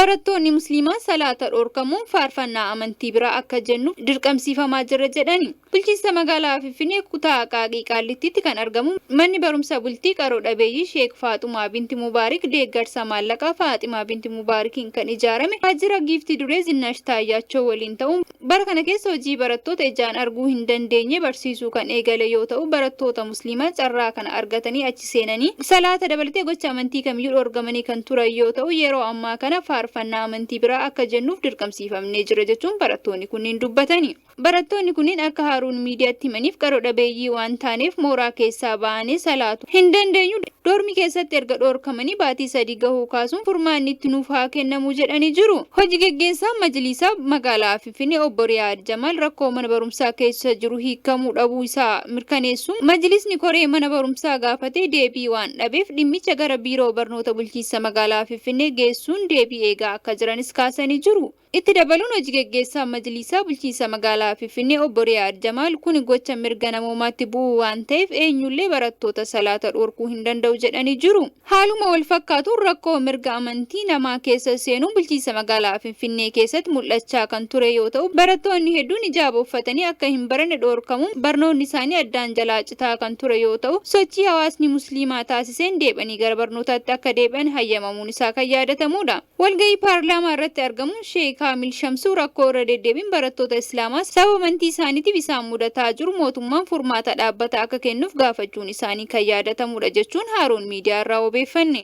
barattoonni musliimaa salaata dhorkamuun faarfannaa amantii biraa akka jennuuf dirqamsiifamaa jira jedhani. Bulchiinsa magaalaa Finfinnee kutaa Qaaqii Qaallittiitti kan argamu manni barumsa bultii qaroo dhabeeyyii Sheek Faaxumaa binti Mubaarik deeggarsa maallaqaa Faaximaa binti Mubaarikiin kan ijaarame waajjira giiftii duree Zinaash Taayyaachoo waliin ta'uun bara kana keessa hojii barattoota ijaan arguu hin dandeenye barsiisuu kan eegale yoo ta'u barattoota musliimaa carraa kana argatanii achi seenanii salaata dabalatee gocha amantii kamiyyuu dhorgamanii kan turan yoo ta'u yeroo ammaa kana faarfannaa amantii biraa akka jennuuf dirqamsiifamnee jira jechuun barattoonni kunniin dubbatani. Barattoonni kunniin akka Haaruun miidiyaatti himaniif qaroo dhabeeyyii waan taaneef mooraa keessaa ba'anii salaatu hin dandeenyu. Doormi keessatti erga dhorkamanii baatii 3 gahuu kaasuun furmaanni itti nuuf haa kennamu jedhanii jiru. Hojii gaggeessaa majlisaa magaalaa Finfinnee obbo Riyaad Jamaal rakkoo mana barumsaa keessa jiru hiikamuu dhabuu isaa mirkaneessuun majlisni koree mana barumsaa gaafatee deebii waan dhabeef dhimmicha gara biiroo barnoota bulchiinsa magaalaa Finfinnee geessuun deebii eegaa akka jiranis kaasanii jiru. Itti dabaluun hojii gaggeessaa majlisaa bulchiinsa magaalaa Finfinnee obbo Riyaad Jamaal kun gocha mirga namoomaatti bu'uu waan ta'eef eenyullee barattoota salaata dhorkuu hin danda'u jedhanii jiru. Haaluma wal fakkaatuun rakkoo mirga amantii namaa keessa seenuun bulchiinsa magaalaa Finfinnee keessatti mul'achaa kan ture yoo ta'u barattoonni hedduun hijaaba uffatanii akka hin baranne dhorkamuun barnoonni isaanii addaan jalaa citaa kan ture yoo ta'u sochii hawaasni musliimaa taasiseen deebanii gara barnootaatti akka deebi'an hayyamamuun isaa kan yaadatamudha. Walgahii paarlaamaa irratti argamuun Sheek Kaamil Shamsuu rakkoo irra deddeebiin barattoota Islaamaa sababa amantii isaaniitiif isaan mudataa jiru mootummaan furmaata dhaabbata akka kennuuf gaafachuun isaanii kan yaadatamudha jechuun Haaruun miidiyaa irraa odeeffanne.